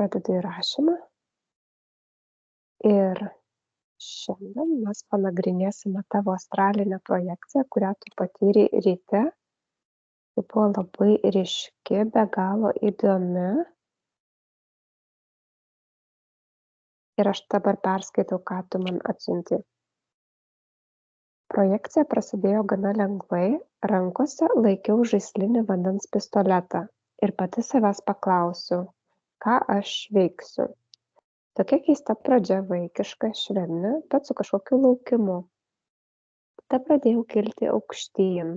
pradedu įrašymą ir šiandien mes panagrinėsime tavo astralinę projekciją, kurią tu patyrei ryte. Tai buvo labai ryški, be galo įdomi. Ir aš dabar perskaitau, ką tu man atsiuntei. Projekcija prasidėjo gana lengvai, rankose laikiau žaislinį vandens pistoletą ir pati savęs paklausiau, ką aš veiksiu. Tokia keista pradžia, vaikiška, švelni, bet su kažkokiu laukimu. Tada pradėjau kilti aukštyn,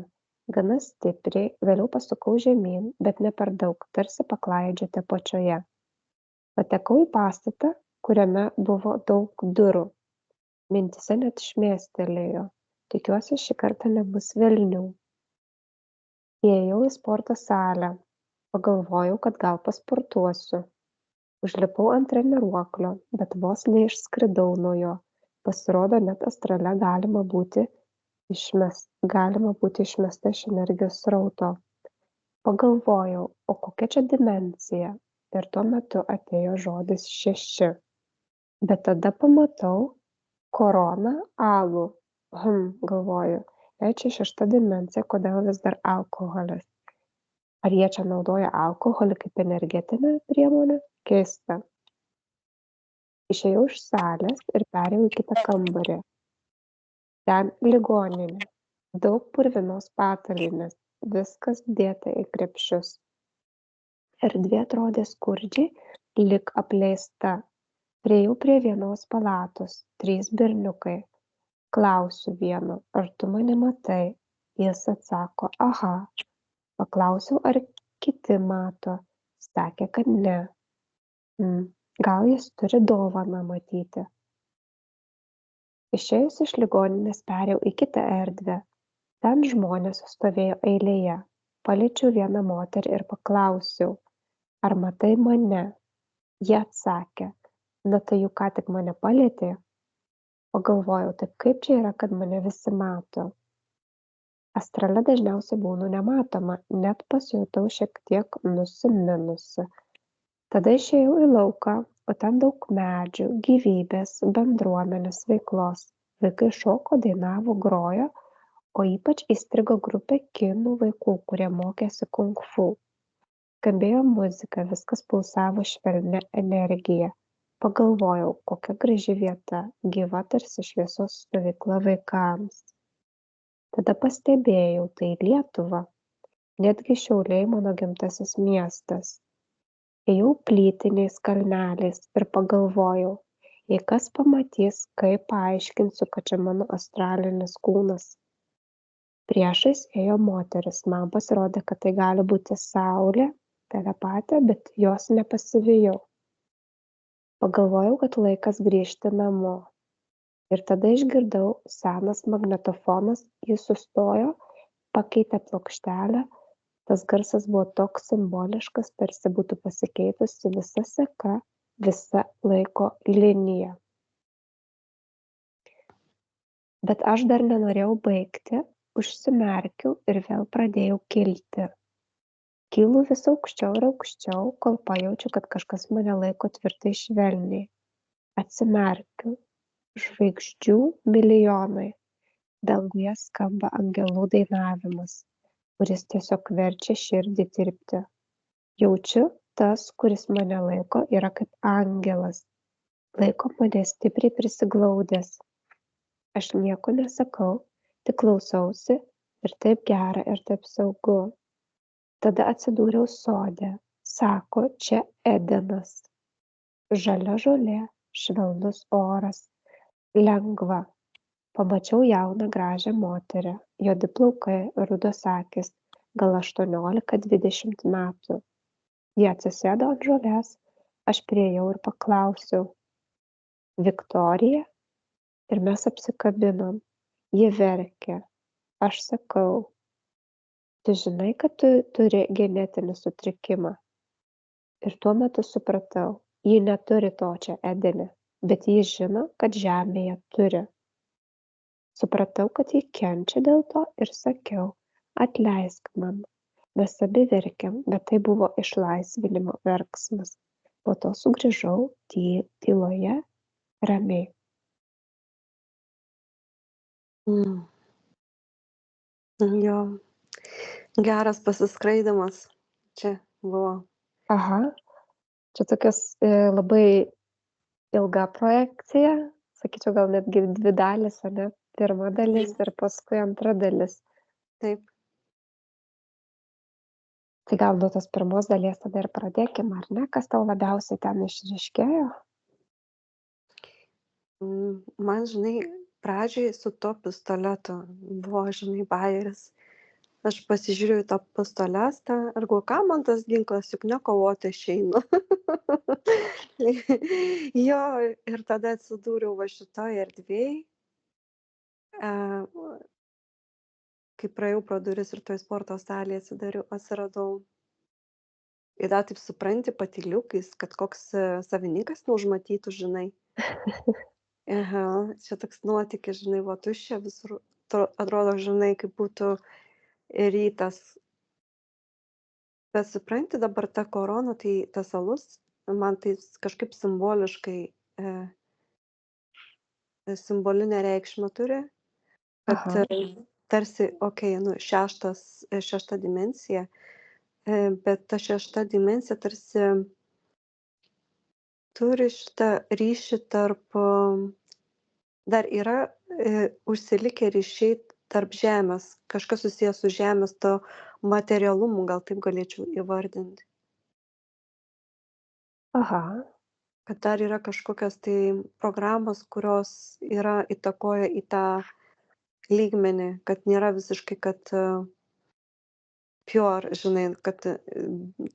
gana stipriai, vėliau pasukau žemyn, bet ne per daug, tarsi paklaidžioti apačioje. Patekau į pastatą, kuriame buvo daug durų. Mintyse net šmėstelėjo. Tikiuosi, šį kartą nebus velnių. Įėjau į sporto salę. Pagalvojau, kad gal pasportuosiu. Užlipau ant treniruoklio, bet vos neišskridau nuo jo. Pasirodo, net astrale galima būti išmesta iš energijos srauto. Pagalvojau, o kokia čia dimensija? Ir tuo metu atėjo žodis 6. Bet tada pamatau korona alų. Galvoju, jei čia 6 dimensija, kodėl vis dar alkoholis? Ar jie čia naudoja alkoholį kaip energetinę priemonę? Keista. Išėjau iš salės ir perėjau į kitą kambarį. Ten ligoninė. Daug purvinos patalynės. Viskas dėta į krepšius. Erdvė atrodė skurdžiai, lyg apleista. Priėjau prie vienos palatos. 3 berniukai. Klausiu vieno, ar tu mane matai? Jis atsako, aha. Paklausiau, ar kiti mato. Sakė, kad ne. Gal jis turi dovaną matyti. Išėjus iš ligoninės perėjau į kitą erdvę. Ten žmonės stovėjo eilėje. Paliečiau vieną moterį ir paklausiau, ar matai mane? Jie atsakė, na tai juk ką tik mane palietė. Pagalvojau, taip kaip čia yra, kad mane visi mato. Astrale dažniausiai būnu nematoma, net pasijutau šiek tiek nusiminusi. Tada išėjau į lauką, o ten daug medžių, gyvybės, bendruomenės veiklos. Vaikai šoko, dainavo, grojo, o ypač įstrigo grupė kinų vaikų, kurie mokėsi kung fu. Skambėjo muzika, viskas pulsavo švelnia energija. Pagalvojau, kokia graži vieta, gyva tarsi šviesos stovykla vaikams. Tada pastebėjau, tai Lietuva, netgi Šiauliai mano gimtasis miestas. Ėjau plytiniais kalneliais ir pagalvojau, jei kas pamatys, kaip paaiškinsiu, kad čia mano astralinis kūnas. Priešais ėjo moteris, man pasirodė, kad tai gali būti Saulė, telepatė, bet jos nepasivijau. Pagalvojau, kad laikas grįžti namo. Ir tada išgirdau senas magnetofonas, jis sustojo, pakeitė plokštelę. Tas garsas buvo toks simboliškas, tarsi būtų pasikeitusi visa seka, visa laiko linija. Bet aš dar nenorėjau baigti, užsimerkiau ir vėl pradėjau kilti. Kylu vis aukščiau ir aukščiau, kol pajaučiu, kad kažkas mane laiko tvirtai švelniai. Atsimerkiu. Žvaigždžių milijonai. Danguje skamba angelų dainavimas, kuris tiesiog verčia širdį tirpti. Jaučiu, tas, kuris mane laiko, yra kaip angelas. Laiko mane stipriai prisiglaudęs. Aš nieko nesakau, tik klausausi ir taip gera ir taip saugu. Tada atsidūriau sode. Sako, čia Edenas. Žalia žolė, švelnus oras, lengva. Pamačiau jauną gražią moterį, juodi plaukai, rudos akys, gal 18-20 metų. Jie atsisėdo ant žolės, aš priėjau ir paklausiau. Viktorija? Ir mes apsikabinom. Ji verkė. Aš sakau. Tu žinai, kad tu turi genetinį sutrikimą. Ir tuo metu supratau, ji neturi to čia Edene, bet ji žino, kad žemėje turi. Supratau, kad ji kenčia dėl to ir sakiau, atleisk man. Mes abi verkėm, bet tai buvo išlaisvinimo verksmas. Po to sugrįžau tyloje, ramiai. Mm. Jo, geras pasiskraidimas čia buvo. Aha, čia tokios labai ilga projekcija, sakyčiau, gal netgi 2 dalys, ane? Pirma dalis ir paskui antra dalis. Taip. Tai gal nuo tos pirmos dalies tada ir pradėkim, ar ne? Kas tau labiausiai ten išryškėjo? Man, žinai, pradžioj su tuo pistoletu buvo, žinai, bajeris. Aš pasižiūrėjau į tą pistoletą ir galvoju, kam man tas ginklas, juk ne kovoti aš einu. Jo, ir tada atsidūriau va šitoj erdvėj, kai praėjau pro duris ir toj sporto salėje atsiradau. Ir dar taip supranti patyliukais, kad koks savininkas neužmatytų, žinai. Aha, čia toks nuotykis, žinai, va tuščia visur, atrodo, žinai, kaip būtų rytas. Bet supranti, dabar ta korona, tai tas alus, man tai kažkaip simboliškai, simbolinę reikšmę turi, kad Aha, tarsi, okei, nu, šešta dimensija, bet ta šešta dimensija tarsi turi šitą ryšį tarp, dar yra užsilikę ryšiai tarp žemės, kažkas susijęs su žemės to materialumu, gal taip galėčiau įvardinti. aha, Kad dar yra kažkokios tai programos, kurios įtakoja į tą lygmenį, kad nėra visiškai, kad pure, žinai, kad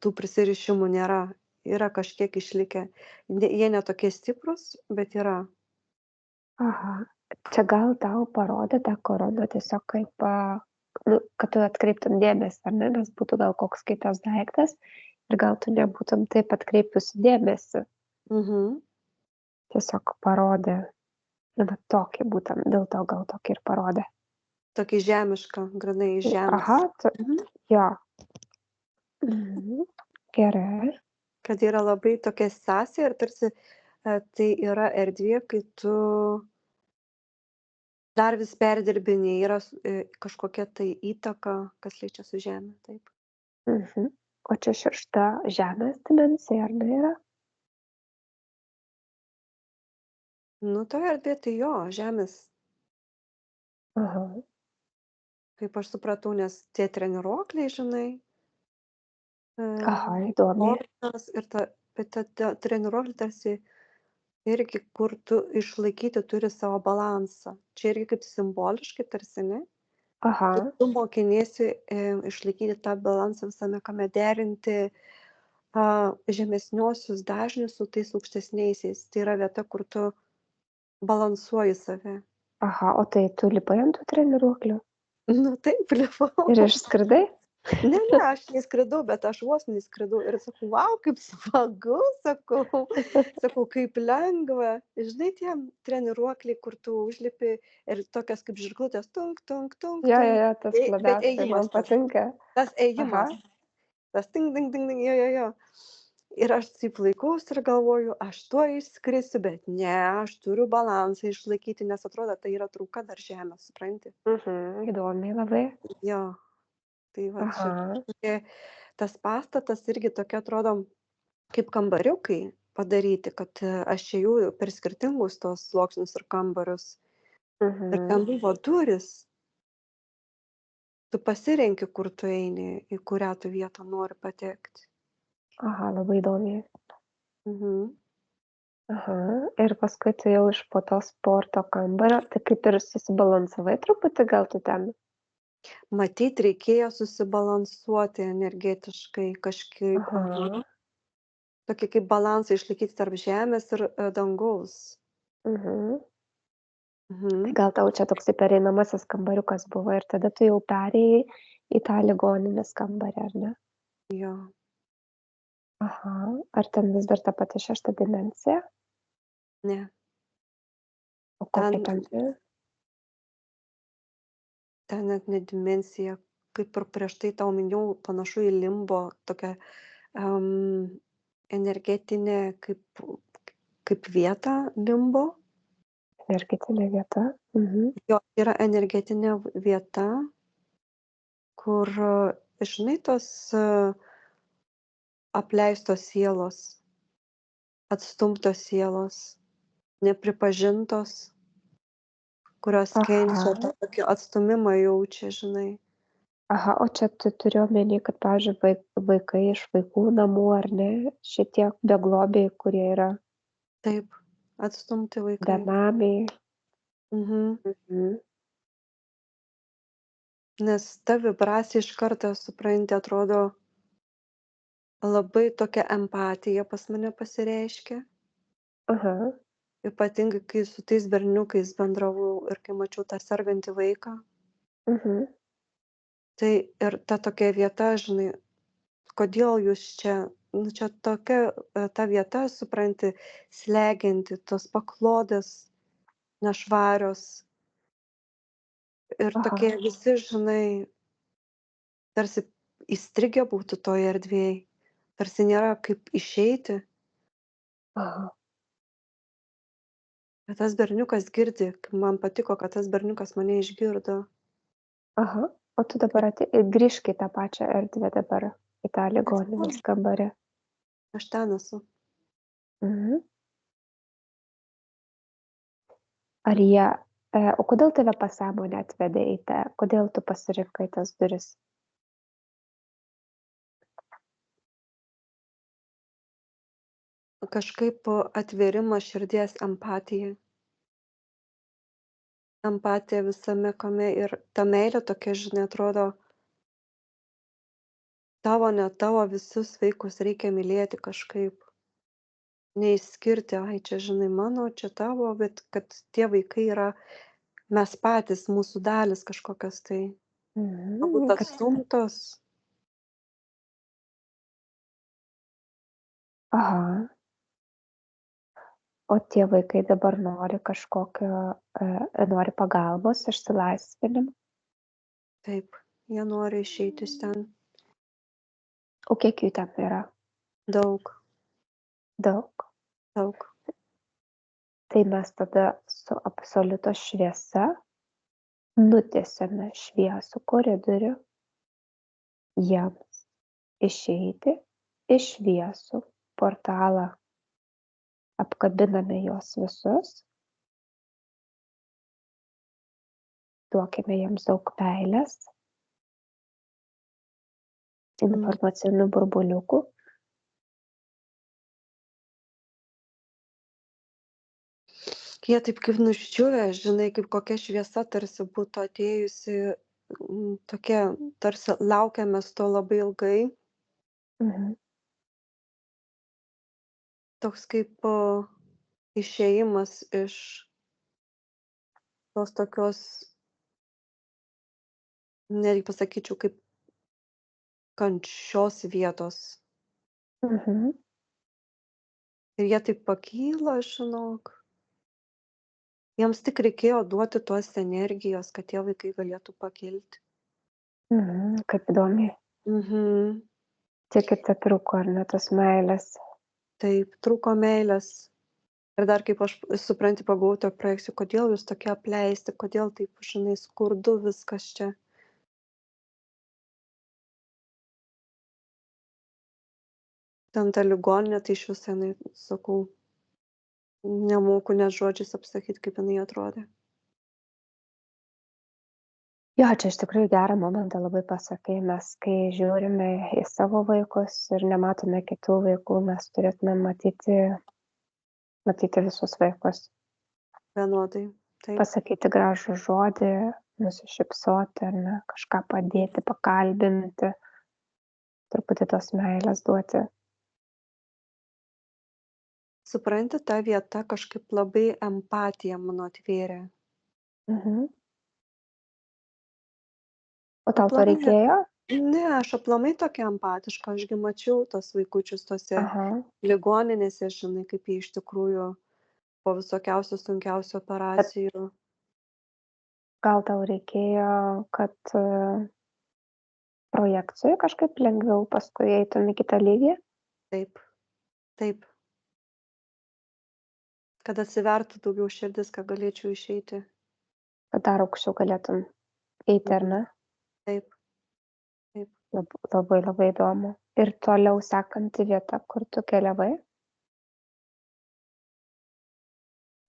tų prisirišimų nėra. Yra kažkiek išlikę. Jie ne tokie stiprūs, bet yra. aha. Čia gal tau parodė tą koroną tiesiog kaip, nu, kad tu atkreiptum dėmesį, ar ne? Nes būtų gal koks kitas daiktas ir gal tu nebūtum taip atkreipusi dėmesį. Mhm. Tiesiog parodė, nu, va tokį būtent, dėl to gal tokį ir parodė. Tokį žemišką, grynai iš žemės. Aha, Mhm. jo. Mhm. Gerai. Kad yra labai tokia sąsaja ir tarsi tai yra erdvė, kai tu dar vis perdirbinėji, yra kažkokia tai įtaka, kas liečia su žemė, taip. Mhm. O čia šešta žemės dimensija, ar ne yra? Nu, ta erdvė tai jo, žemės, Aha, kaip aš supratau, nes tie treniruokliai, žinai, aha, įdomiai. sportas ir ta treniruoklį tarsi irgi, kur tu išlaikyti turi savo balansą. Čia irgi kaip simboliškai tarsi, ne? Aha, Kad tu mokiniesi išlaikyti tą balansą visame kame, derinti žemesniuosius dažnius su tais aukštesniaisiais. Tai yra vieta, kur tu balansuoji save. aha, o tai tu lipai ant tų treniruoklių Nu taip, lipau. ir išskridai? Ne, aš neskridau, bet aš vos neskridau ir sakau, vau, kaip smagu, sakau, kaip lengva. Žinai, tie treniruokliai, kur tu užlipi ir tokios kaip žirklutės, tunk, tunk, tunk, Jo, tunk. tas Bet labiausiai man ėjimas patinka. tas Aha, ėjimas, tas ting, ting, ting, ting, jo. Ir aš taip laikausi ir galvoju, aš tuo išskrisiu, bet ne, aš turiu balansą išlaikyti, nes atrodo, tai yra trauka dar žemė, supranti? įdomiai labai. Jo, tai va čia Aha, tas pastatas irgi tokia atrodo kaip kambariukai padaryti, kad aš ėjau per skirtingus tos sluoksnius ir kambarius. Ir mhm, ten buvo durys. Tu pasirenki, kur tu eini, į kurią tu vietą nori patekti. aha, labai įdomiai. Mhm. Aha, ir paskui tu jau iš po to sporto kambario, tai kaip ir susibalansavai truputį gal tu ten? Matyt, reikėjo susibalansuoti energetiškai kažkaip. Aha. Aha, Tokį kaip balansą išlaikyti tarp žemės ir dangaus. mhm. Tai Mhm. gal tau čia toksai pereinamasis kambariukas buvo ir tada tu jau perėjai į tą ligoninės kambarį, ar ne? Jo. Aha, ar ten vis dar ta pati šešta dimensija? Ne. O Ten, kokia ten yra? ten net ne dimensija, kaip ir prieš tai tau minėjau, panašu į limbo tokią energetinė kaip vieta limbo. Energetinė vieta. Mhm. Jo, yra energetinė vieta, kur, žinai, tos apleistos sielos, atstumtos sielos, nepripažintos, kurios kenčia, Aha. tą tokį atstūmimą jaučia, žinai. Aha, o čia tu turi omeny, kad, pavyzdžiui, vaikai iš vaikų namų ar ne, šitie beglobiai, kurie yra Taip, atstumti vaikai. benamiai. Mhm. Mhm. Nes ta vibracija iš karto, supranti, atrodo labai tokia empatija pas mane pasireiškia. Aha. Ypatingai, kai su tais berniukais bendravau ir kai mačiau tą sergantį vaiką. Mhm. Tai ir ta tokia vieta, žinai, kodėl jūs čia, nu čia tokia ta vieta, supranti, slegianti, tos paklodės nešvarios ir Aha. tokie visi, žinai, tarsi įstrigę būtų toj erdvėj, tarsi nėra kaip išeiti. Aha. Bet tas berniukas girdi, man patiko, kad tas berniukas mane išgirdo. Aha. O tu dabar grįžk į tą pačią erdvę dabar, į tą ligoninės kambarį. Aš ten esu. Mhm. Ar jie, o kodėl tave pasąmonė atvedė į tą, kodėl tu pasirinkai tas duris? Kažkaip atvėrimas širdies empatija. Empatija visame kame ir ta meilė tokia, žinai, atrodo, tavo, ne tavo, visus vaikus reikia mylėti kažkaip. Neišskirti, ai, čia, žinai, mano, čia tavo, bet kad tie vaikai yra mes patys, mūsų dalis kažkokios tai. Mhm. Galbūt Kad, atstumtos. aha. O tie vaikai dabar nori kažkokio, nori pagalbos, išsilaisvinimo. Taip, jie nori išeiti iš ten. O kiek jų ten yra? Daug, Daug. daug. Tai mes tada su absoliutos šviesa nutiesiame šviesų koridorių jiems išeiti į šviesų portalą. Apkabiname juos visus, duokime jiems daug meilės, informacinių burbuliukų. Jie taip kaip nuščiuvę, žinai, kaip kokia šviesa tarsi būtų atėjusi, tokie, tarsi laukiamės to labai ilgai. Mhm. Toks kaip išėjimas iš tos tokios, netgi pasakyčiau, kaip kančios vietos. Mhm. Ir jie taip pakyla, žinok. Jiems tik reikėjo duoti tos energijos, kad tie vaikai galėtų pakilti. Mhm. Kaip įdomiai. Mhm. Tiek trūko, ar ne, tos meilės. Taip, trūko meilės. Ir dar kaip aš, supranti, pagavau tą projekciją, kodėl jūs tokie apleisti, kodėl taip, žinai, skurdu viskas čia. Ten ta ligoninė, tai iš viso, sakau, nemoku net žodžiais apsakyti, kaip jinai atrodė. Jo, čia iš tikrųjų gerą momentą labai pasakai, mes kai žiūrime į savo vaikus ir nematome kitų vaikų, mes turėtume matyti visus vaikus. Vienodai. Taip. Pasakyti gražų žodį, nusišypsoti, ar ne, kažką padėti, pakalbinti, truputį tos meilės duoti. Supranti, ta vieta kažkaip labai empatiją mano atvėrė. Mhm. O tau to Aplamai, reikėjo? ne, aš aplamai tokia empatiška, ašgi mačiau tos vaikučius tose Aha. ligoninėse, žinai, kaip jie iš tikrųjų po visokiausių sunkiausių operacijų. Gal tau reikėjo, kad projekcijoj kažkaip lengviau paskui eitum į kitą lygį? Taip. Taip, kad atsivertų daugiau širdis, kad galėčiau išeiti. Kad dar aukščiau galėtum eiti, ar Mhm. ne? Taip, taip. Labai labai įdomu. Ir toliau sekanti vieta, kur tu keliavai?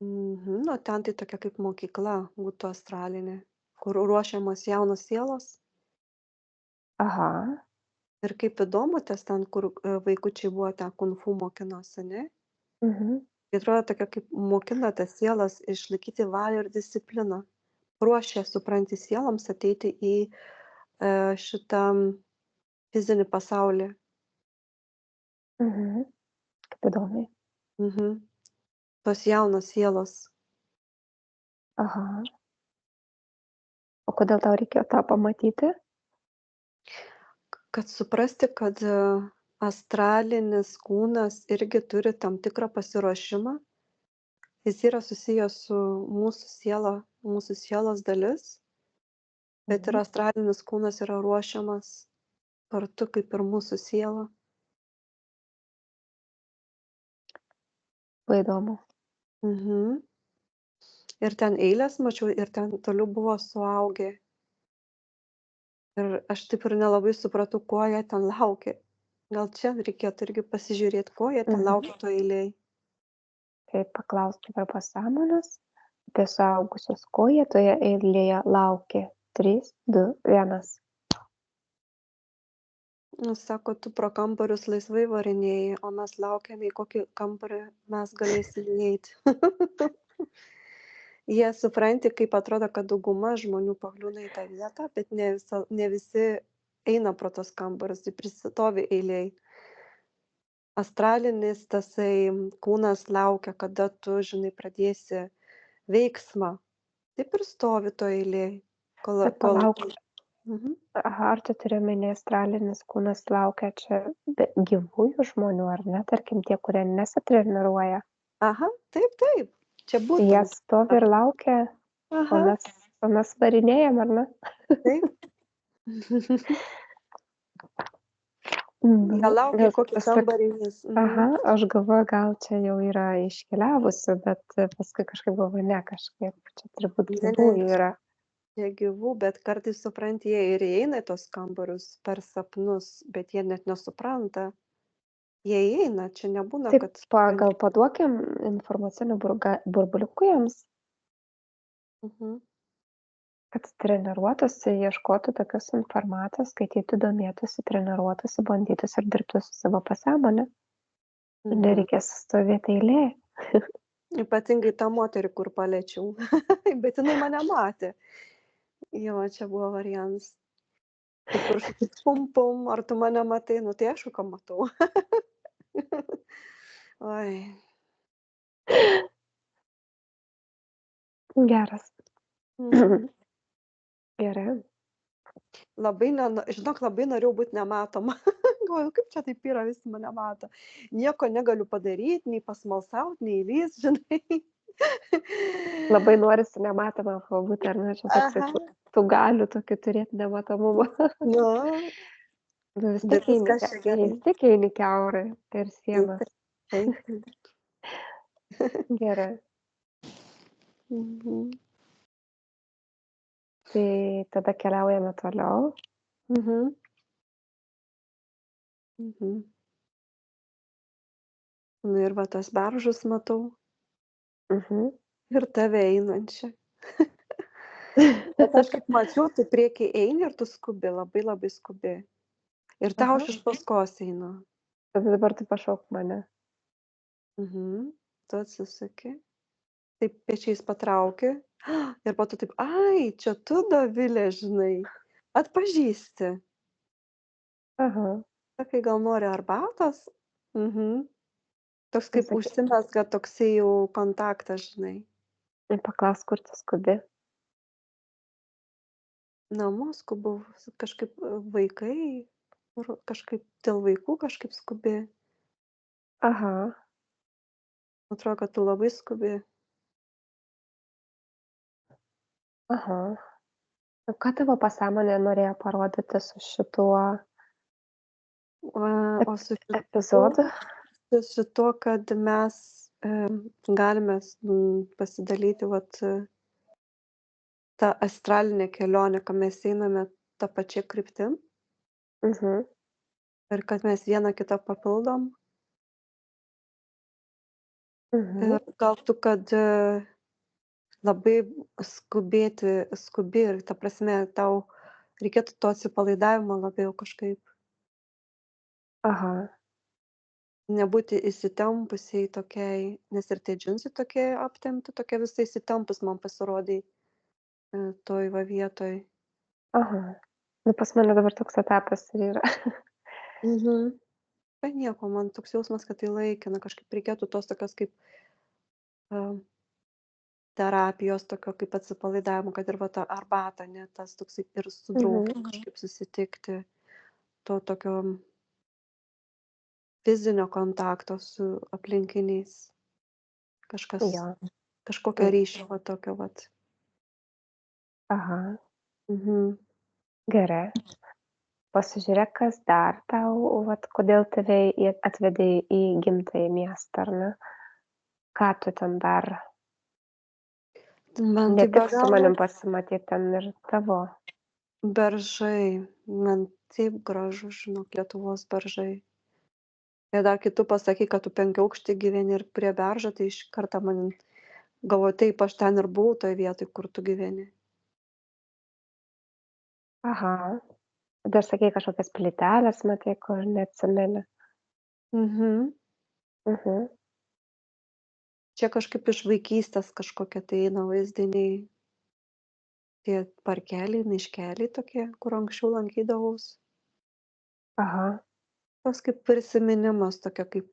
Mhm. O ten tai tokia kaip mokykla būtų astralinė, kur ruošiamos jaunos sielos. Aha. Ir kaip įdomu, ten, kur vaikučiai buvo ten kung fu mokinosi, ne? Mhm. Tai atrodo tokia kaip mokina tas sielas išlaikyti valią ir discipliną. Ruošia, supranti, sieloms ateiti į šitą fizinį pasaulį. Mhm. Kaip įdomiai. Mhm. Tos jaunos sielos. Aha. O kodėl tau reikėjo tą pamatyti? Kad suprasti, kad astralinis kūnas irgi turi tam tikrą pasiruošimą. Jis yra susijęs su mūsų siela, mūsų sielos dalis, bet ir Mhm. astralinis kūnas yra ruošiamas kartu kaip ir mūsų siela. Labai įdomu. Mhm. Ir ten eilės mačiau, ir ten toliau buvo suaugę. Ir aš taip ir nelabai supratau, ko jie ten laukė. Gal čia reikėtų irgi pasižiūrėti, ko jie ten Mhm. laukia toj eilėj. Tai paklausk dabar pasąmonės apie suaugusius, ko jie toje eilėje laukė. 3, 2, 1. Nu, sako, tu pro kambarius laisvai varinėjai, o mes laukiame, į kokį kambarį mes galėsim įeiti. Jie supranti, kaip atrodo, kad dauguma žmonių pakliūna į tą vietą, bet ne visi eina pro tos kambarius, tai prisitovi eilėj. Astralinis tasai kūnas laukia, kada tu, žinai, pradėsi veiksmą. Taip ir stovi to eilėj. Bet palauk, Mhm. aha, ar tu turi omeny astralinis kūnas laukia čia gyvųjų žmonių, ar ne? Tarkim, tie, kurie nesitreniruoja. Aha, taip, taip. Čia Jie būtent. stovi ir laukia, o Aha, mes varinėjam, ar ne? taip. Jie Mhm. laukia, į kokį Nes kambarį jis. aha, aš galvoju, gal čia jau yra iškeliavusių, bet paskui kažkaip galvoju, ne, kažkaip čia turbūt Ne, ne, gyvųjų yra. jie gyvų, bet kartais supranti, jie ir įeina į tos kambarius per sapnus, bet jie net nesupranta. Jie įeina, čia nebūna, Taip, kad gal paduokim informacinių burbuliukų jiems, Mhm. kad treniruotųsi, ieškotų tokios informacijos, skaitytų, domėtųsi, treniruotųsi, bandytųsi ir dirbtų su savo pasąmonė. Mhm. Nereikės stovėti eilė. Ypatingai tą moterį, kur paliečiau. Bet jinai mane matė. Jo, čia buvo variantas. Kaip ir pum pum, ar tu mane matai? Nu tai aišku, kad matau. Oi. Geras. Mhm. Gerai. Žinok, labai norėjau būti nematoma. Galvoju, kaip čia taip yra, visi mane mato. Nieko negaliu padaryti, nei pasmalsauti, nei įlįst, žinai. Labai norisi nematomą pabūti, ar ne? Čia toksai Aha. tų galių tokių turėti nematomumą. Nu, Nu, bet viskas čia gerai. vis tiek eini kiaurai per sienas. Taip, taip. Gerai. Mhm. Tai tada keliaujame toliau. Mhm. Mhm. Nu ir va tas beržus matau. Mhm. Ir tave einančią. Bet aš kaip mačiau, tu prieki eini ir tu skubi, labai labai skubi. Ir tau Aha. aš iš paskos einu. Tada dabar tu pašauk mane. Mhm. Tu atsisuki. Taip pečiais patrauki. Ir po to taip, ai, čia tu, Dovilė, žinai. Atpažįsti. Aha. Sakai, gal nori arbatos? Mhm. Toks Tai kaip sakai, užsimezga toksai jau kontaktas, žinai. paklausk, kur tu skubi. Namo skubu, kažkaip vaikai, kažkaip dėl vaikų kažkaip skubi. Aha. Atrodo, kad tu labai skubi. Aha. O ką tavo pasąmonė norėjo parodyti su šituo O su šitu epizodu? su tuo, kad mes, galime pasidalyti ta astralinė kelionė, kad mes einame ta pačia kryptim Mhm, ir kad mes viena kitą papildom. mhm. Ir gal tu, kad, labai skubi ir ta prasme tau reikėtų to atsipalaidavimo labiau kažkaip, Aha, nebūti įsitempusiai tokiai, nes ir tie džinsai tokie aptempti, tokia visa įsitempus man pasirodei, toj va vietoj. aha. Nu, pas mane dabar toks etapas ir yra. Mhm. Bet nieko, man toks jausmas, kad tai laikina, kažkaip reikėtų tos tokios kaip, terapijos, tokio kaip atsipalaidavimo, kad ir va ta arbata, ne, tas toksai ir su drauge Mhm. kažkaip susitikti, to tokio fizinio kontakto su aplinkiniais, kažkas Jo. kažkokio Mm. ryšio va tokio vat. Aha, Mhm. gerai. Pasižiūrėk, kas dar tau, vat kodėl tave atvedė į gimtąjį miestą, ar ne? Ką tu ten dar? Man Ne tai be tik su galo manim pasimatyt, ten ir tavo. beržai, man taip gražu, žinok, Lietuvos beržai. Ir dar kai tu pasakei, kad tu penkiaaukšty gyveni ir prie beržo, tai iš karto man galvoju, taip, aš ten ir buvau toj vietoj, kur tu gyveni. Aha. Dar sakei kažkokias plyteles matei, kur neatsimeni. Mhm. Mhm. Čia kažkaip iš vaikystės kažkokie tai eina vaizdiniai, tie parkeliai, miškeliai tokie, kur anksčiau lankydavaus. Aha. Toks kaip prisiminimas, tokia kaip,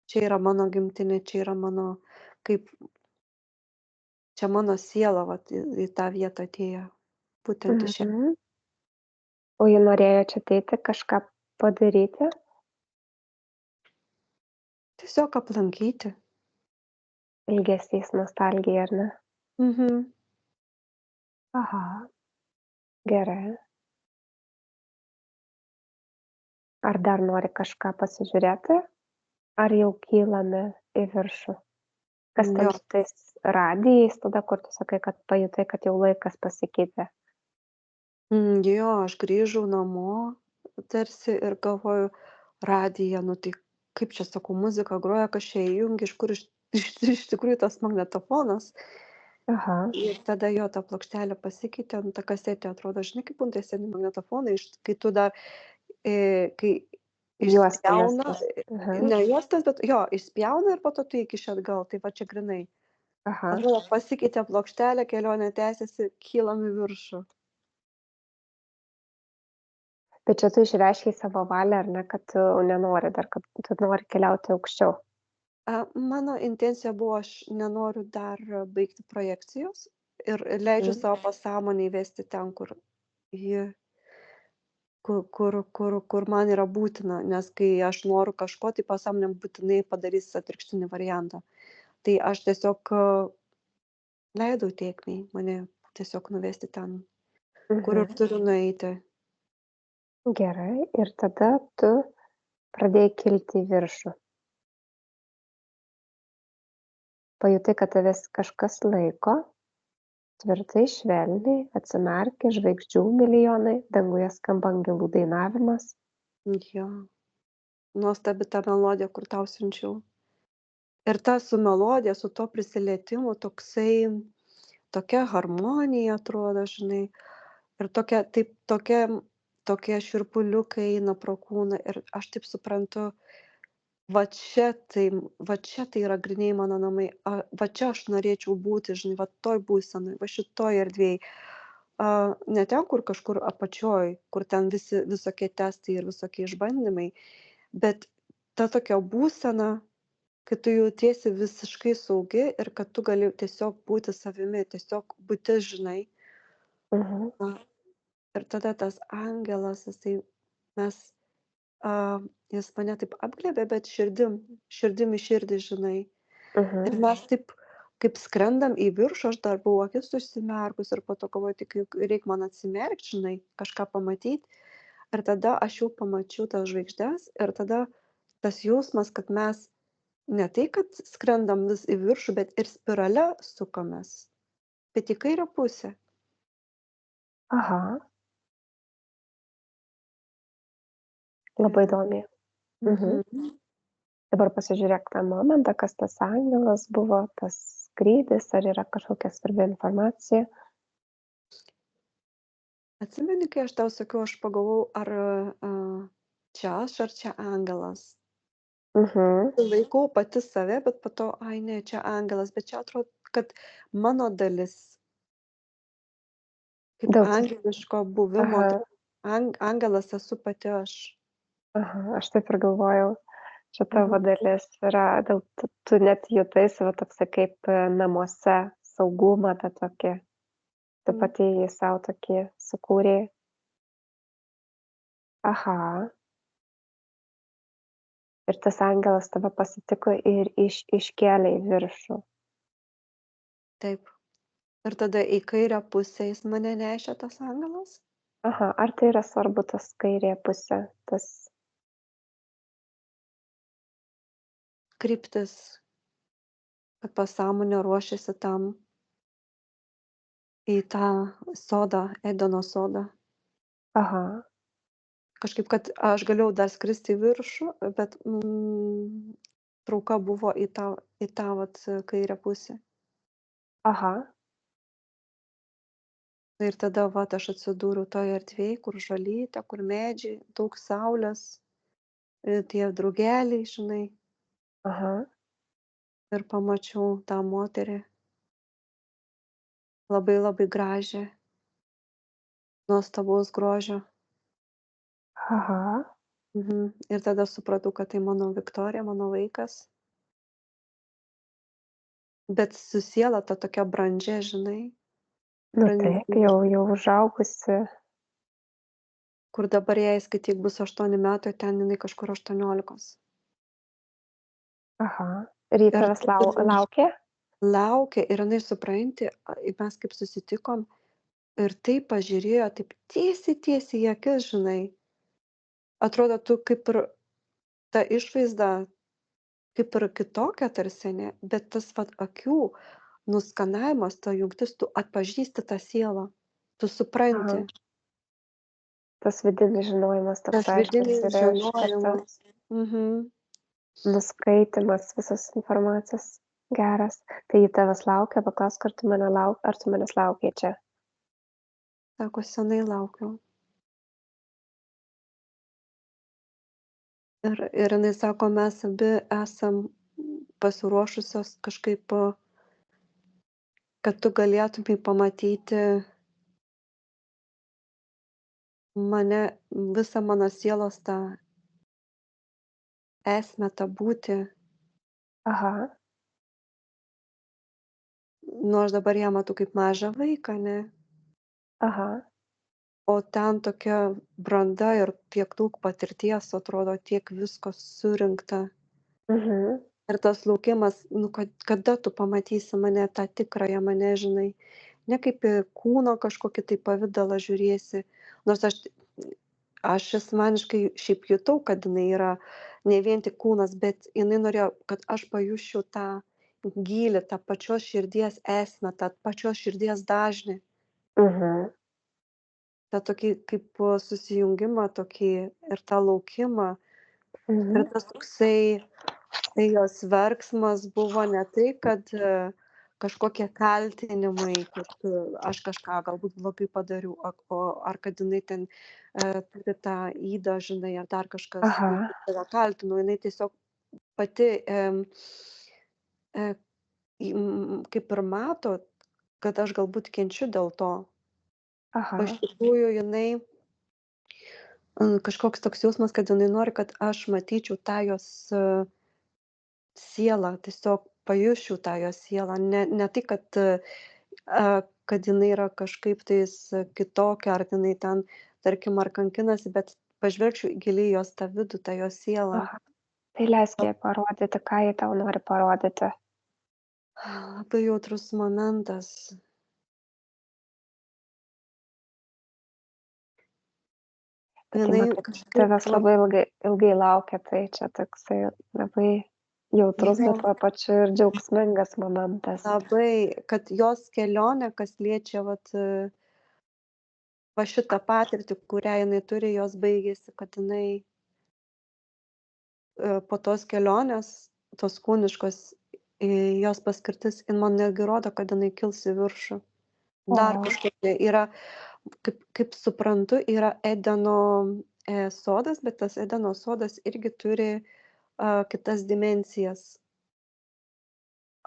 čia yra mano gimtinė, čia yra mano, kaip čia mano siela vat į tą vietą atėjo, būtent iš čia. Mhm. O ji norėjo čia ateiti kažką padaryti? Tiesiog aplankyti. Ilgesys, nostalgija, ar ne? Mhm. Aha, gerai. Ar dar nori kažką pasižiūrėti? Ar jau kylame į viršų? Kas Jo. ten su tais radijais tada, kur tu sakai, kad pajutai, kad jau laikas pasikeitė? Jo, aš grįžau namo tarsi ir galvoju, radija, nu tai kaip čia sakau, muzika groja, kas čia įjungia, iš kur iš tikrųjų tas magnetofonas. Aha, Ir tada jo ta plokštelė pasikeitė, nu ta kasetė atrodo, žinai, kaip būna tie seni magnetofonai, kai tu dar, kai juostomis išspjauna, tas. Aha, ne juostas, bet jo, išspjauna ir po to tu įkiši atgal, tai va čia grynai. aha. Atrodo, pasikeitė plokštelė, kelionė tęsiasi, kylam į viršų. Bet čia tu išreiškei savo valią, ar ne, kad tu nenori dar, kad tu nori keliauti aukščiau. Mano intencija buvo, aš nenoriu dar baigti projekcijos ir leidžiu Mhm. savo pasąmonei vesti ten, kur ji kur man yra būtina, nes kai aš noriu kažko, tai pasąmonė būtinai padarys atvirkštinį variantą. Tai aš tiesiog, leidau tėkmei mane tiesiog nuvesti ten, kur ir Mhm. turiu nueiti. Gerai, ir tada tu pradėjai kilti į viršų. Pajutai, kad tavęs kažkas laiko, tvirtai, švelniai, atsimerki, žvaigždžių milijonai, danguje skamba angelų dainavimas. Jo, nuostabi ta melodija, kur tau siunčiau. Ir ta su melodija, su tuo prisilietimu toksai, tokia harmonija atrodo, žinai, ir tokie šiurpuliukai eina pro kūną ir aš taip suprantu, va čia tai yra grynieji mano namai, va čia aš norėčiau būti, žinai, va toj būsenoj, va šitoj erdvėj. Ne ten, kur kažkur apačioj, kur ten visokie testai ir visokie išbandymai, bet ta tokia būsena, kai tu jautiesi visiškai saugi ir kad tu gali tiesiog būti savimi, tiesiog būti, žinai. Mhm, A, ir tada tas angelas, mes, a, jis mane taip apglėbė, bet širdim į širdį, žinai. mhm, Ir mes taip, kaip skrendam į viršų, aš dar buvau akis užsimerkus ir po to galvoju, tik reik man atsimerkt, žinai, kažką pamatyt. Ir tada aš jau pamačiau tas žvaigždes ir tada tas jausmas, kad mes ne tai, kad skrendam vis į viršų, bet ir spirale sukamės, bet į kairę pusę. Aha, labai Ir įdomiai. Mhm. mhm. Dabar pasižiūrėk tą momentą, kas tas angelas buvo, tas skrydis, ar yra kažkokia svarbi informacija. Atsimeni, kai aš tau sakiau, aš pagalvojau, ar čia aš, ar čia angelas. Mhm. Laikau pati save, bet po to, ai ne, čia angelas, bet čia atrodo, kad mano dalis, kaip Dėl to. angeliško buvimo, Aha, tai angelas esu pati aš. aha, aš taip ir galvojau, čia tavo Mhm. dalis yra, dėl tu net jutai save toksai kaip namuose, saugumą tą tokį, tu Mm. pati jį savo tokį sukūrei. Aha, ir tas angelas tave pasitiko ir iškėlė į viršų. Taip. Ir tada į kairę pusę jis mane nešė, tas angelas. Aha, ar tai yra svarbu tas kairė pusė, tas, Kryptis, kad pasąmonė ruošiasi tam į tą sodą, Edeno sodą. aha, Kažkaip, kad aš galėjau dar skristi į viršų, bet trauka buvo į tą vat kairę pusę. aha, Ir tada vat aš atsidūriau toj erdvėj, kur žolytė, kur medžiai, daug saulės, tie drugeliai, žinai, aha, ir pamačiau tą moterį, labai labai gražią, nuostabaus grožio. aha, Mhm. Ir tada supratau, kad tai mano Viktorija, mano vaikas, bet su siela ta tokia brandžia, žinai, nu brandi, taip, jau užaugusi, kur dabar jai skaityk bus 8 metai, o ten jinai kažkur 18. aha, ir ji Ir tavęs laukė? laukia ir jinai supranti, mes kaip susitikom ir taip pažiūrėjo, taip tiesiai tiesiai į akis, žinai. Atrodo, tu kaip ir ta išvaizda, kaip ir kitokia tarsi, ne, bet tas vat akių nuskanavimas, ta jungtis, tu atpažįsti tą sielą, tu Aha, supranti. tas vidinis žinojimas Tas toks aiškus vidinis yra iš karto, žinojimas. Mhm. nuskaitymas visos informacijos geras. Tai ji tavęs laukia, paklausk, ar tu manęs laukiai čia. Sako, senai laukiau. Ir jinai sako, mes abi esam pasiruošusios kažkaip, kad tu galėtumei pamatyti mane, visą mano sielos tą esmę, tą būtį. Aha, Nu, aš dabar ją matau kaip mažą vaiką, ne? aha, O ten tokia branda ir tiek daug patirties, atrodo, tiek visko surinkta. mhm, Ir tas laukimas, nu, kada tu pamatysi mane, tą tikrąją mane, žinai, ne kaip į kūno kažkokį tai pavidalą žiūrėsi. Nors aš asmeniškai šiaip jutau, kad jinai yra ne vien tik kūnas, bet jinai norėjo, kad aš pajusčiau tą gylį, tą pačios širdies esmę, tą pačios širdies dažnį, mhm, tą tokį kaip susijungimą tokį ir tą laukimą. Ir mhm, tas toksai jos verksmas buvo ne tai, kad kažkokie kaltinimai, kad aš kažką galbūt blogai padariau, ar kad jinai ten turi tą ydą, žinai, ar dar kažkas, aha, kur save kaltinu, jinai tiesiog pati e, kaip ir mato, kad aš galbūt kenčiu dėl to. O iš aha, tikrųjų jinai kažkoks toks jausmas, kad jinai nori, kad aš matyčiau tą jos sielą, tiesiog pajusčiau tą jos sielą. Ne tai, kad jinai yra kažkaip tais kitokia, ar jinai ten, tarkim, ar kankinasi, bet pažvelgčiau giliai į jos tą vidų, tą jos sielą. aha. Tai leisk jai parodyti, ką ji tau nori parodyti. Labai jautrus momentas. Bet tai jinai matai, kažkaip tavęs labai ilgai laukia, tai čia toksai labai jautrus, jo, bet tuo pačiu ir džiaugsmingas momentas. labai, kad jos kelionė, kas liečia va šitą patirtį, kurią jinai turi, jos baigėsi, kad jinai po tos kelionės, tos kūniškos, jos paskirtis, jin man netgi rodo, kad jinai kils į viršų. Dar O, kažkokia yra, kaip suprantu, yra Edeno sodas, bet tas Edeno sodas irgi turi kitas dimensijas.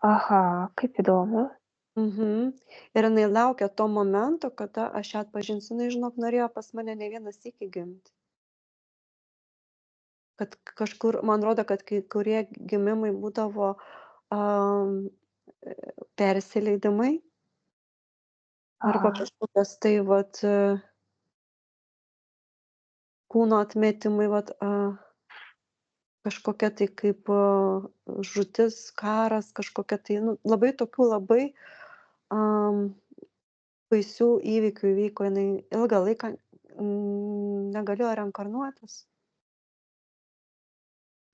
aha, kaip įdomu. Mhm. Ir jinai laukia to momento, kada aš ją atpažinsiu. Jinai, žinok, norėjo pas mane ne vieną sykį gimti. Kad kažkur, man rodo, kad kai kurie gimimai būdavo um, persileidimai arba Aha, kažkokios tai kūno atmetimai, kažkokia tai kaip žūtis, karas, kažkokia tai, nu, labai tokių labai um, baisių įvykių įvyko, jinai ilgą laiką negalėjo reinkarnuotis.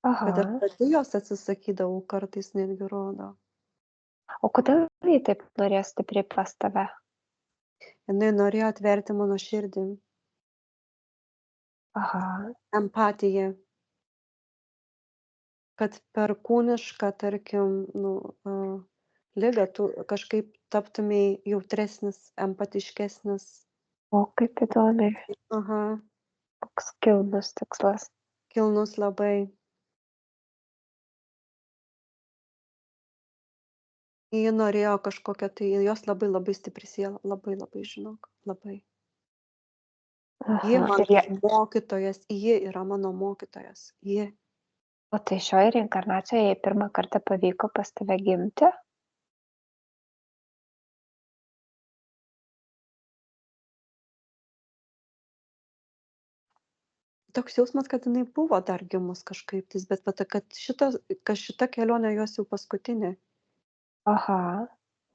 Kad ir aha. pati jos atsisakydavau, kartais netgi rodo. O kodėl ji taip norėjo stipriai pas tave? Jinai norėjo atverti mano širdį, Aha, empatiją, kad per kūnišką, tarkim, ligą tu kažkaip taptumei jautresnis, empatiškesnis. o kaip įdomiai, Aha, koks kilnus tikslas. kilnus labai. Ji norėjo kažkokią tai, jos labai labai stipri siela, labai labai, žinok, labai. Ji Aha, mano mokytojas, ji yra mano mokytojas, ji. o tai šioje reinkarnacijoje jai pirmą kartą pavyko pas tave gimti? Toks jausmas, kad jinai buvo dar gimus kažkaip tais, bet kad šita kelionė jos jau paskutinė. Aha,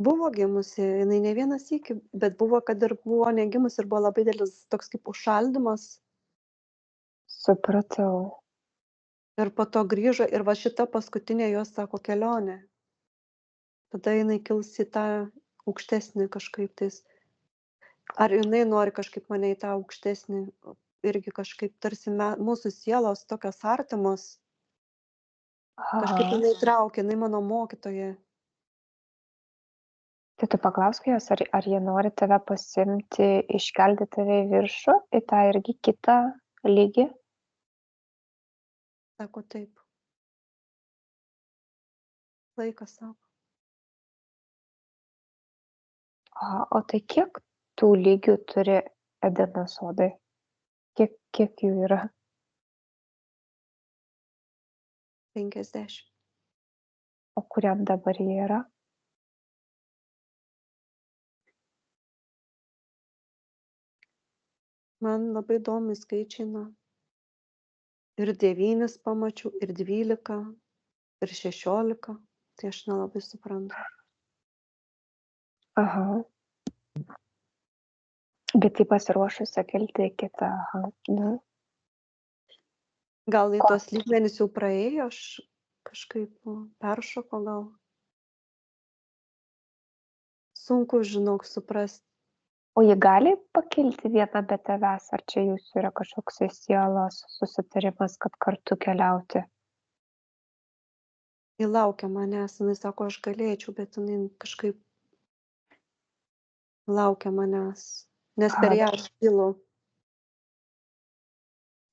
Buvo gimusi, jinai ne vieną sykį, bet buvo, kad ir buvo negimus ir buvo labai didelis toks kaip užšaldymas. supratau. Ir po to grįžo ir va šita paskutinė jos, sako, kelionė. Tada jinai kils į tą aukštesnį kažkaip tais. Ar jinai nori kažkaip mane į tą aukštesnį, irgi kažkaip tarsi mūsų sielos tokios artimos. Kažkaip Aha, jinai traukia, jinai mano mokytoja. tai tu paklausk jos, ar jie nori tave pasimti, iškelti tave į viršų, į tą irgi kitą lygį? Sako taip. Laikas sako. Aha, o tai kiek tų lygių turi Edeno sodai? Kiek jų yra? 50. O kuriam dabar jie yra? Man labai įdomi skaičiai, ir 9 pamačiau, ir 12, ir 16. Tai aš nelabai suprantu. Aha. Bet ji pasiruošusi kelti į kitą. Aha. Nu. Gal į Ko? tuos lygmenis jau praėjo, aš kažkaip peršoko gal. Sunku, žinok, suprasti. O ji gali pakilti viena be tavęs, ar čia jūsų yra kažkoks sielos susitarimas, kad kartu keliauti? Ji laukia manęs, jinai sako, aš galėčiau, bet jinai kažkaip laukia manęs. Nes per ją aš kylu.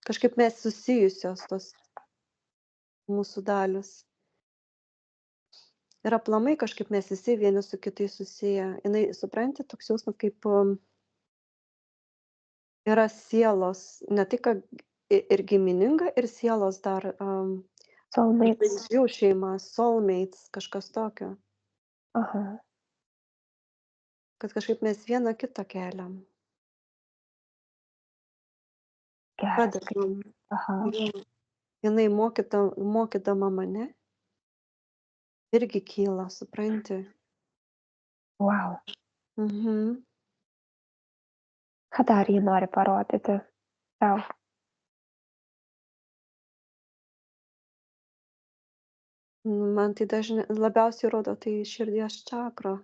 Kažkaip mes susijusios tos mūsų dalis. Ir aplamai kažkaip mes visi vieni su kitais susiję. Jinai, supranti, toks jausmas kaip yra sielos, ne tik, kad ir gimininga, ir sielos dar Soulmates. žvaigždžių šeima, soulmates, kažkas tokio. Aha. Kad kažkaip mes vieną kitą keliam. Geras. Padedam. Aha. Jinai mokydama mane irgi kyla, supranti. Wow. Mhm. Ką dar ji nori parodyti tau? Man tai labiausiai rodo tai širdies čakrą,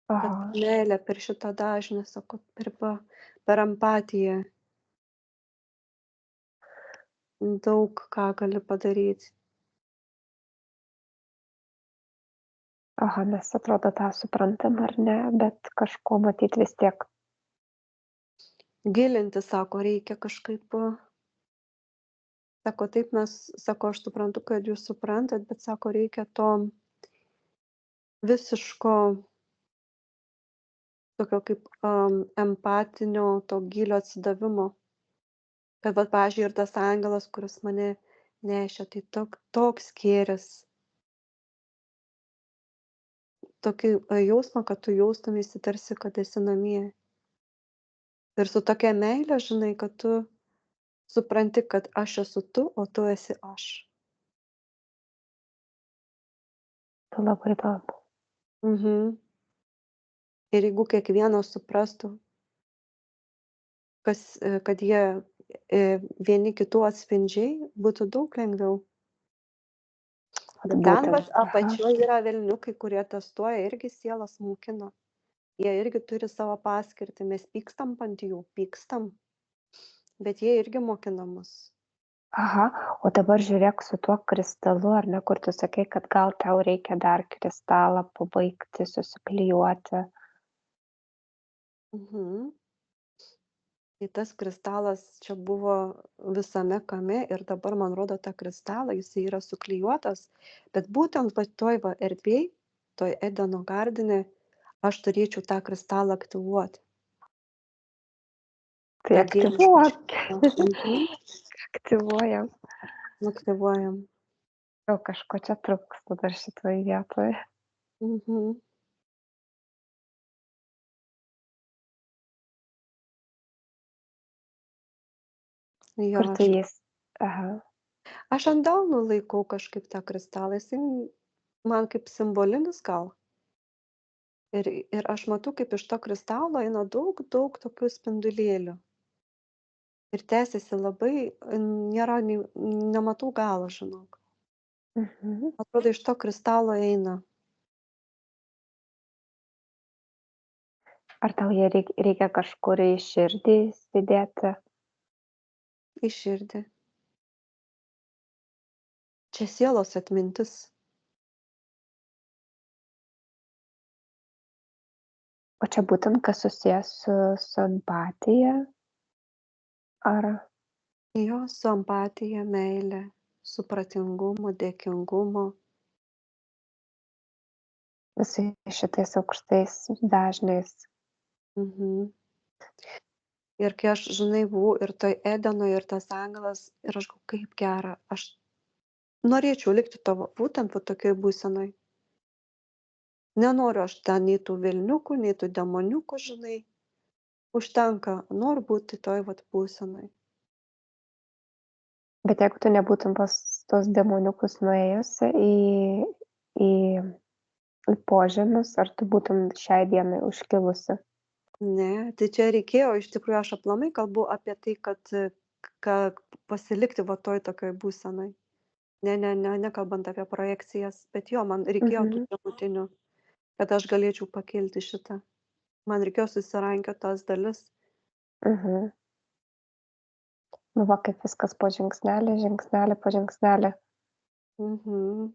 kad Aha, meilė per šitą dažnį, sako, per empatiją daug ką gali padaryti. aha, mes atrodo tą suprantam ar ne, bet kažko matyt vis tiek. Gilinti, sako, reikia kažkaip, sako, taip mes, sako, aš suprantu, kad jūs suprantat, bet sako, reikia to visiško tokio kaip empatinio, to gilio atsidavimo. Kad vat, pavyzdžiui, ir tas angelas, kuris mane nešė, tai toks gėris, tokį jausmą, kad tu jaustumeisi tarsi, kad esi namie. Ir su tokia meile, žinai, kad tu supranti, kad aš esu tu, o tu esi aš. Tai labai įdomu. Mhm. Ir jeigu kiekvienas suprastų, kad jie vieni kitų atspindžiai, būtų daug lengviau. Vat Bet ten vat būtent. Aha. apačioj yra velniukai, kurie testuoja irgi sielas mokina. Jie irgi turi savo paskirtį, mes pykstam ant jų, pykstam, bet jie irgi mokina mus. Aha, o dabar žiūrėk su tuo kristalu, ar ne, kur tu sakai, kad gal tau reikia dar kristalą pabaigti, susiklijuoti. Mhm. Tai tas kristalas čia buvo visame kame ir dabar man rodo tą kristalą, jisai yra suklijuotas, bet būtent va toj va erdvėj, toj Edeno gardine, aš turėčiau tą kristalą aktyvuoti. Tai Tą dievišką aktyvuok. šviesą. Mhm. Aktyvuojam. Aktyvuojam. Gal kažko čia trūksta dar šitoj vietoj. Mhm. Jo, Kur tu jis. Aha. aš ant delno laikau kažkaip tą kristalą, jisai man kaip simbolinis gal. Ir aš matau, kaip iš to kristalo eina daug tokių spindulėlių. Ir tęsiasi labai, nematau galo, žinok. Mhm. Atrodo, iš to kristalo eina Ar tau jie reikia kažkur į širdį įsidėti? į širdį. Čia sielos atmintis. O čia būtent kas susijęs su empatija? Ar Jo, su empatija, meile, supratingumu, dėkingumu. visais šitais aukštais dažniais? Mhm. Ir kai aš, žinai, buvau ir toj Edeno, ir tas angelas, ir aš galvoju, kaip gera, aš norėčiau likti būtent va tokioj būsenoj. Nenoriu aš ten nei tų velniukų, nei tų demoniukų, žinai. Užtenka, noriu būti toj vat būsenoj. Bet jeigu tu nebūtum pas tuos demoniukus nuėjusi į požemius, ar tu būtum šiai dienai užkilusi? Ne, tai čia reikėjo, iš tikrųjų aš aplamai kalbu apie tai, kad pasilikti va toj tokioj būsenoj. Nekalbant apie projekcijas, bet jo, man reikėjo tų Mhm, žemutinių, kad aš galėčiau pakilti šitą. Man reikėjo susirankiot tas dalis. mhm. Nu va, kaip viskas po žingsnelį, žingsnelį po žingsnelį. Mhm.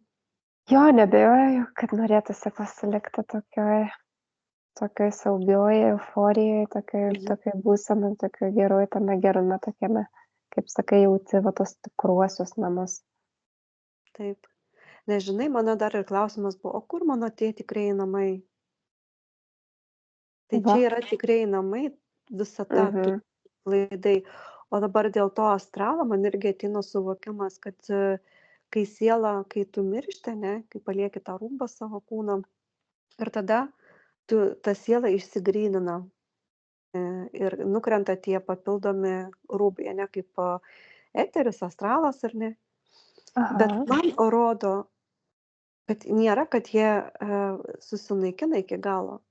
Jo, neabejoju, kad norėtųsi pasilikti tokioj saugioj euforijoj, Mhm. tokioj būsenoj, tokioj geroj, tame gerume tokiame, kaip sakai, jauti va tuos tikruosius namus. Taip. Nežinai, mano dar ir klausimas buvo, o kur mano tie tikrieji namai? Tai Va. čia yra tikrieji namai, visata, tu Mhm. laidai. O dabar dėl to astralo man irgi ateina suvokimas, kad kai tu miršti, ne, kai palieki tą rūbą savo kūną, ir tada ta siela išsigrynina ir nukrenta tie papildomi rūbai, ne, kaip eteris, astralas ar ne. Bet Aha. man rodo, kad nėra, kad jie susinaikina iki galo.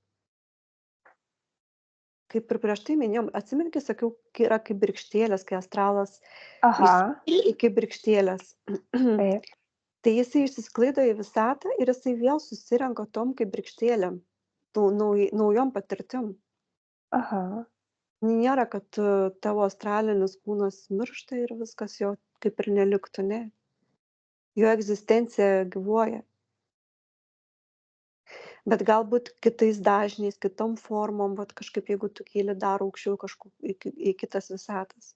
Kaip ir prieš tai minėjom, atsimeni, kai sakiau, kai yra kaip birgštėlės, kai astralas Aha. iki birgštėlės. Taip. Tai jisai išsisklaido į visatą ir jisai vėl susirenka tom kaip rykštėlėm, naujom patirtim. Aha. Nėra, kad tavo astralinis kūnas miršta ir viskas, jo kaip ir neliktų, ne. Jo egzistencija gyvuoja. Bet galbūt kitais dažniais, kitom formom, vat kažkaip jeigu tu kyli dar aukščiau į kitas visatas,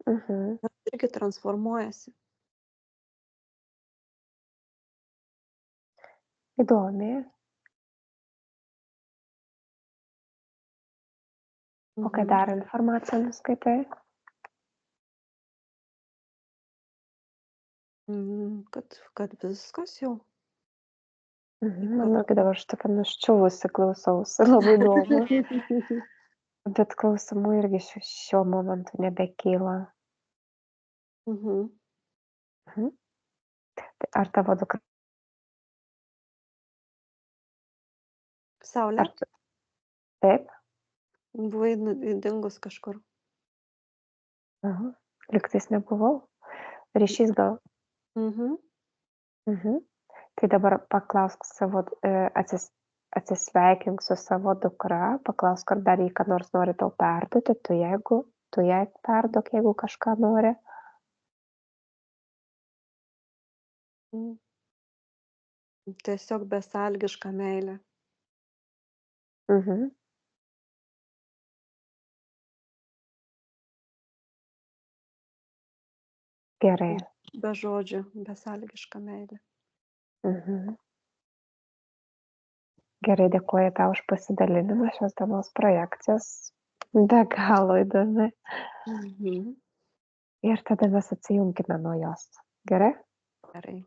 Mhm. irgi transformuojasi. Įdomiai. Kokią Mhm. dar informaciją nuskaitai? Kad viskas jau. Man irgi dabar aš tokia nuščiuvusi klausausi, labai įdomu. Bet klausimų irgi šiuo momentu nebekyla. Mhm. Mhm. Tai ar tavo dukra, Saulė, ar tu, taip? buvai dingus kažkur. Aha. Lygtais nebuvau. Ryšys gal. Mhm. Mhm. Tai dabar paklausk atsisveikink su savo dukra, paklausk, ar dar jį ką nors nori tau perduoti, tu jai perduok, jeigu kažką nori. Mm. Tiesiog besąlygiška meilė. Mhm. Gerai. Be žodžių, besąlygiška meilė. Mhm. Gerai, dėkuoju tau už pasidalinimą šios dienos projekcijos. Be galo įdomi. Mhm. Ir tada mes atsijungime nuo jos. Gerai? Gerai.